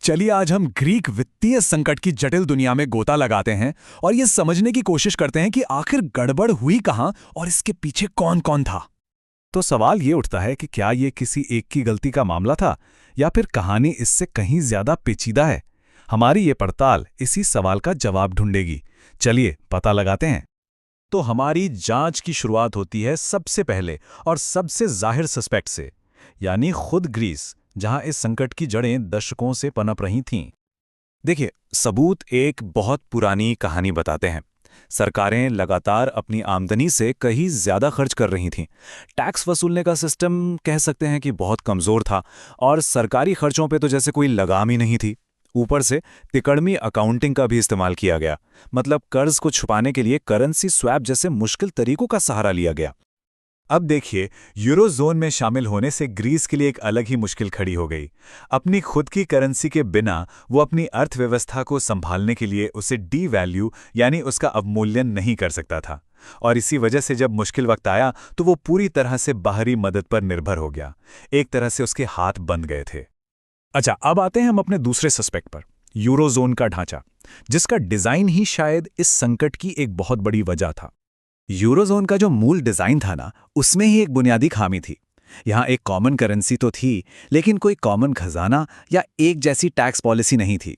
चलिए आज हम ग्रीक वित्तीय संकट की जटिल दुनिया में गोता लगाते हैं और ये समझने की कोशिश करते हैं कि आखिर गड़बड़ हुई कहां और इसके पीछे कौन कौन था। तो सवाल ये उठता है कि क्या ये किसी एक की गलती का मामला था या फिर कहानी इससे कहीं ज्यादा पेचीदा है। हमारी ये पड़ताल इसी सवाल का जवाब ढूंढेगी। चलिए पता लगाते हैं। तो हमारी जांच की शुरुआत होती है सबसे पहले और सबसे जाहिर सस्पेक्ट से, यानी खुद ग्रीस, जहां इस संकट की जड़ें दशकों से पनप रही थीं। देखिए, सबूत एक बहुत पुरानी कहानी बताते हैं। सरकारें लगातार अपनी आमदनी से कहीं ज्यादा खर्च कर रही थीं। टैक्स वसूलने का सिस्टम कह सकते हैं कि बहुत कमजोर था और सरकारी खर्चों पे तो जैसे कोई लगाम ही नहीं थी। ऊपर से तिकड़मी अकाउंटिंग का भी इस्तेमाल किया गया, मतलब कर्ज को छुपाने के लिए करेंसी स्वैप जैसे मुश्किल तरीकों का सहारा लिया गया। अब देखिए, यूरोजोन में शामिल होने से ग्रीस के लिए एक अलग ही मुश्किल खड़ी हो गई। अपनी खुद की करेंसी के बिना वो अपनी अर्थव्यवस्था को संभालने के लिए उसे डी वैल्यू यानी उसका अवमूल्यन नहीं कर सकता था, और इसी वजह से जब मुश्किल वक्त आया तो वो पूरी तरह से बाहरी मदद पर निर्भर हो गया। एक तरह से उसके हाथ बंद गए थे। अच्छा, अब आते हैं हम अपने दूसरे सस्पेक्ट पर, यूरोजोन का ढांचा, जिसका डिजाइन ही शायद इस संकट की एक बहुत बड़ी वजह था। यूरोजोन का जो मूल डिजाइन था ना, उसमें ही एक बुनियादी खामी थी। यहाँ एक कॉमन करेंसी तो थी, लेकिन कोई कॉमन खजाना या एक जैसी टैक्स पॉलिसी नहीं थी।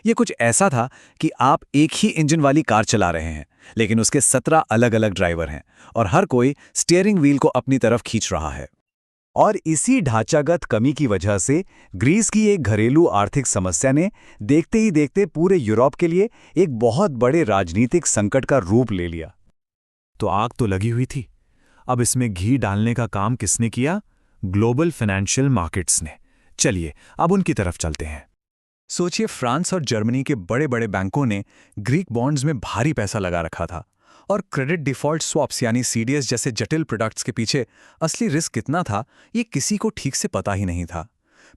ये कुछ ऐसा था कि आप एक ही इंजन वाली कार चला रहे हैं, लेकिन उसके 17 अलग अलग ड्राइवर हैं और हर कोई स्टीयरिंग व्हील को अपनी तरफ खींच रहा है। और इसी ढांचागत कमी की वजह से ग्रीस की एक घरेलू आर्थिक समस्या ने देखते ही देखते पूरे यूरोप के लिए एक बहुत बड़े राजनीतिक संकट का रूप ले लिया। तो आग तो लगी हुई थी, अब इसमें घी डालने का काम किसने किया? ग्लोबल फाइनेंशियल मार्केट्स ने। चलिए अब उनकी तरफ चलते हैं। सोचिए, फ्रांस और जर्मनी के बड़े बड़े बैंकों ने ग्रीक बॉन्ड्स में भारी पैसा लगा रखा था, और क्रेडिट डिफॉल्ट स्वैप्स यानी सीडीएस जैसे जटिल प्रोडक्ट्स के पीछे असली रिस्क कितना था ये किसी को ठीक से पता ही नहीं था।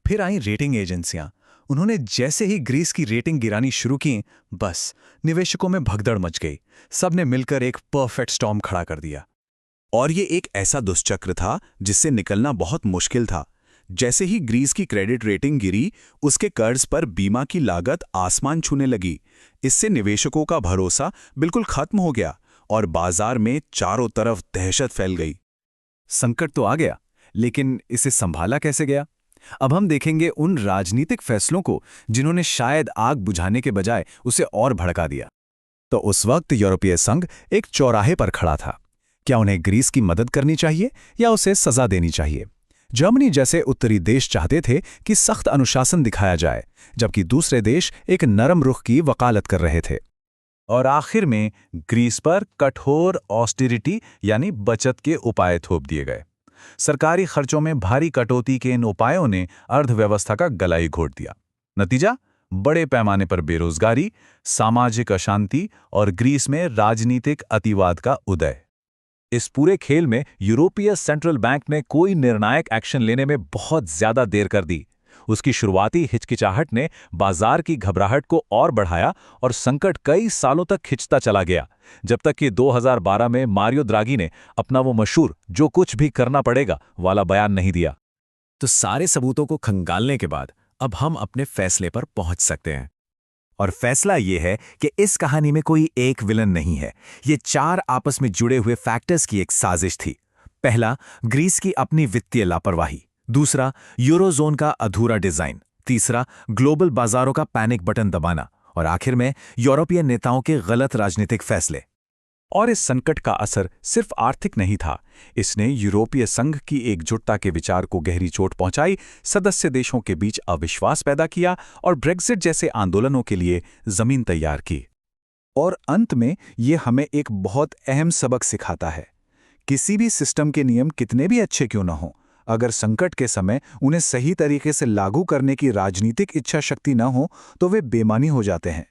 फिर आई रेटिंग एजेंसियां। उन्होंने जैसे ही ग्रीस की रेटिंग गिरानी शुरू की, बस निवेशकों में भगदड़ मच गई। सबने मिलकर एक परफेक्ट स्टॉर्म खड़ा कर दिया। और ये एक ऐसा दुष्चक्र था जिससे निकलना बहुत मुश्किल था। जैसे ही ग्रीस की क्रेडिट रेटिंग गिरी, उसके कर्ज पर बीमा की लागत आसमान छूने लगी। इससे निवेशकों का भरोसा बिल्कुल खत्म हो गया और बाजार में चारों तरफ दहशत फैल गई। संकट तो आ गया, लेकिन इसे संभाला कैसे गया? अब हम देखेंगे उन राजनीतिक फैसलों को जिन्होंने शायद आग बुझाने के बजाय उसे और भड़का दिया। तो उस वक्त यूरोपीय संघ एक चौराहे पर खड़ा था। क्या उन्हें ग्रीस की मदद करनी चाहिए या उसे सजा देनी चाहिए? जर्मनी जैसे उत्तरी देश चाहते थे कि सख्त अनुशासन दिखाया जाए, जबकि दूसरे देश एक नरम रुख की वकालत कर रहे थे। और आखिर में ग्रीस पर कठोर ऑस्टेरिटी यानी बचत के उपाय थोप दिए गए। सरकारी खर्चों में भारी कटौती के इन उपायों ने अर्थव्यवस्था का गला ही घोट दिया। नतीजा, बड़े पैमाने पर बेरोजगारी, सामाजिक अशांति और ग्रीस में राजनीतिक अतिवाद का उदय। इस पूरे खेल में यूरोपीय सेंट्रल बैंक ने कोई निर्णायक एक्शन लेने में बहुत ज्यादा देर कर दी। उसकी शुरुआती हिचकिचाहट ने बाजार की घबराहट को और बढ़ाया और संकट कई सालों तक खिंचता चला गया, जब तक कि 2012 में मारियो द्रागी ने अपना वो मशहूर "जो कुछ भी करना पड़ेगा" वाला बयान नहीं दिया। तो सारे सबूतों को खंगालने के बाद अब हम अपने फैसले पर पहुंच सकते हैं। और फैसला ये है कि इस कहानी में कोई एक विलन नहीं है। ये 4 आपस में जुड़े हुए फैक्टर्स की एक साजिश थी। पहला, ग्रीस की अपनी वित्तीय लापरवाही। दूसरा, यूरोजोन का अधूरा डिजाइन। तीसरा, ग्लोबल बाजारों का पैनिक बटन दबाना। और आखिर में यूरोपीय नेताओं के गलत राजनीतिक फैसले। और इस संकट का असर सिर्फ आर्थिक नहीं था, इसने यूरोपीय संघ की एकजुटता के विचार को गहरी चोट पहुंचाई, सदस्य देशों के बीच अविश्वास पैदा किया और ब्रेक्जिट जैसे आंदोलनों के लिए जमीन तैयार की। और अंत में ये हमें एक बहुत अहम सबक सिखाता है। किसी भी सिस्टम के नियम कितने भी अच्छे क्यों न हों, अगर संकट के समय उन्हें सही तरीके से लागू करने की राजनीतिक इच्छा शक्ति न हो तो वे बेमानी हो जाते हैं।